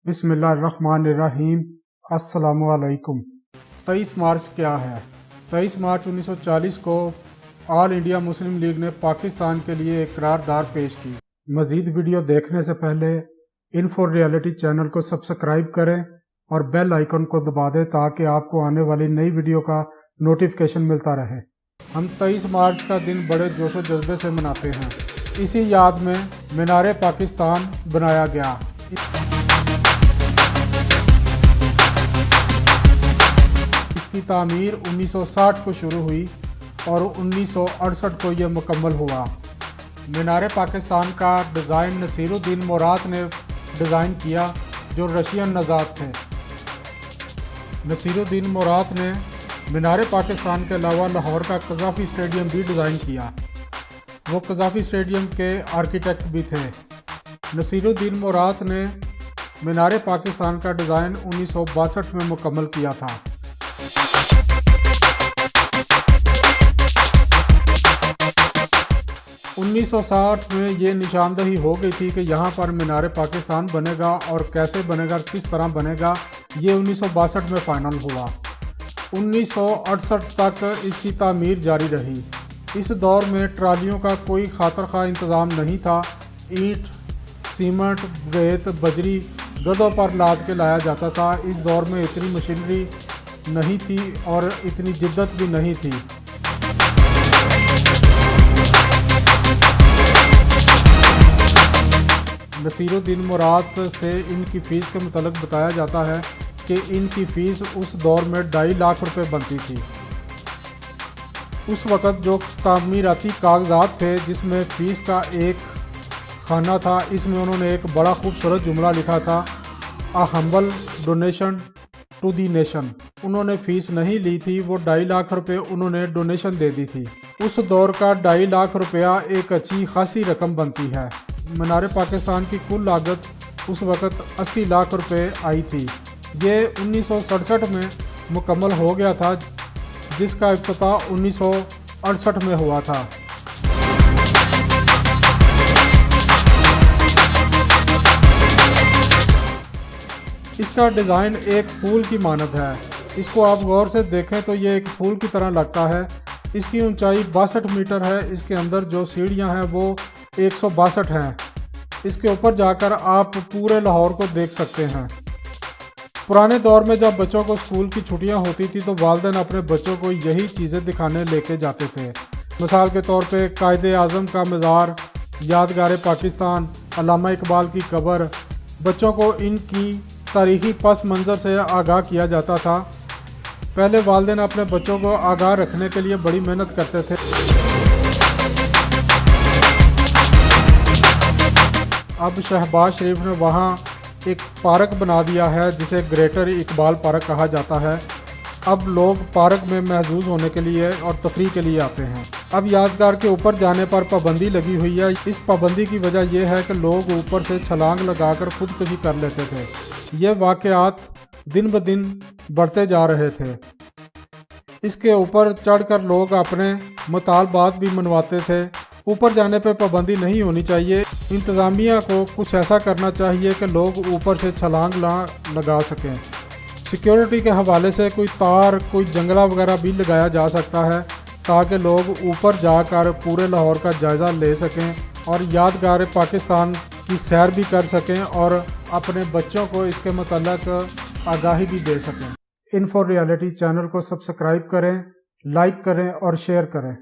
बिस्मिल्लाहिर्रहमानिर्रहीम। अस्सलामु अलैकुम। 23 मार्च क्या है? 23 मार्च 1940 को ऑल इंडिया मुस्लिम लीग ने पाकिस्तान के लिए एक करारदाद पेश की। मज़ीद वीडियो देखने से पहले इन्फो रियलिटी चैनल को सब्सक्राइब करें और बेल आइकन को दबा दें ताकि आपको आने वाली नई वीडियो का नोटिफिकेशन मिलता रहे। हम 23 मार्च का दिन बड़े जोशो जज्बे से मनाते हैं। इसी याद में मीनार पाकिस्तान बनाया गया। इसकी तामीर 1960 को शुरू हुई और 1968 को यह मुकम्मल हुआ। मीनार पाकिस्तान का डिज़ाइन नसीरुद्दीन मुराद ने डिज़ाइन किया, जो रशियन नज़ात थे। नसीरुद्दीन मुराद ने मीनार पाकिस्तान के अलावा लाहौर का कज़ाफ़ी स्टेडियम भी डिज़ाइन किया। वो कज़ाफ़ी स्टेडियम के आर्किटेक्ट भी थे। नसीरुद्दीन मुराद ने मीनार पाकिस्तान का डिज़ाइन 1962 में मुकम्मल किया था। उन्नीस सौ 60 में ये निशानदही हो गई थी कि यहाँ पर मीनार पाकिस्तान बनेगा, और कैसे बनेगा, किस तरह बनेगा, ये 1962 में फ़ाइनल हुआ। 1968 तक इसकी तामीर जारी रही। इस दौर में ट्रालियों का कोई खातर खा इंतज़ाम नहीं था। ईंट, सीमेंट, रेत, बजरी गधों पर लाद के लाया जाता था। इस दौर में इतनी मशीनरी नहीं थी और इतनी जिद्दत भी नहीं थी। नसीरुद्दीन मुराद से इनकी फ़ीस के मुतालिक बताया जाता है कि इनकी फ़ीस उस दौर में 2.5 लाख रुपए बनती थी। उस वक़्त जो तामीराती कागजात थे जिसमें फ़ीस का एक खाना था, इसमें उन्होंने एक बड़ा खूबसूरत जुमला लिखा था, a humble donation to the nation. उन्होंने फ़ीस नहीं ली थी, वो 2.5 लाख रुपए उन्होंने डोनेशन दे दी थी। उस दौर का 2.5 लाख रुपया एक अच्छी खासी रकम बनती है। मीनार पाकिस्तान की कुल लागत उस वक़्त 80 लाख रुपए आई थी। ये 1967 में मुकम्मल हो गया था, जिसका इफ्तिताह 1968 में हुआ था। इसका डिज़ाइन एक फूल की मानद है। इसको आप गौर से देखें तो ये एक फूल की तरह लगता है। इसकी ऊंचाई 62 मीटर है। इसके अंदर जो सीढ़ियां हैं वो 162 हैं। इसके ऊपर जाकर आप पूरे लाहौर को देख सकते हैं। पुराने दौर में जब बच्चों को स्कूल की छुट्टियां होती थी तो वालिदैन अपने बच्चों को यही चीज़ें दिखाने लेके जाते थे। मिसाल के तौर पे कायदे आज़म का मज़ार, यादगार पाकिस्तान, अल्लामा इकबाल की कब्र। बच्चों को इनकी तारीख़ी पस मंज़र से आगाह किया जाता था। पहले वालिदैन अपने बच्चों को आगाह रखने के लिए बड़ी मेहनत करते थे। अब शहबाज शरीफ ने वहाँ एक पार्क बना दिया है जिसे ग्रेटर इकबाल पार्क कहा जाता है। अब लोग पार्क में महजूज होने के लिए और तफरीह के लिए आते हैं। अब यादगार के ऊपर जाने पर पाबंदी लगी हुई है। इस पाबंदी की वजह यह है कि लोग ऊपर से छलांग लगाकर खुदकुशी कर लेते थे। ये वाक़यात दिन ब दिन बढ़ते जा रहे थे। इसके ऊपर चढ़कर लोग अपने मुतालबात भी मनवाते थे। ऊपर जाने पर पाबंदी नहीं होनी चाहिए। इंतज़ामिया को कुछ ऐसा करना चाहिए कि लोग ऊपर से छलांग लगा सकें। सिक्योरिटी के हवाले से कोई तार, कोई जंगला वगैरह भी लगाया जा सकता है ताकि लोग ऊपर जाकर पूरे लाहौर का जायज़ा ले सकें और यादगार पाकिस्तान की सैर भी कर सकें और अपने बच्चों को इसके मुताल्लिक़ आगाही भी दे सकें। इन्फो रियलिटी चैनल को सब्सक्राइब करें, लाइक करें और शेयर करें।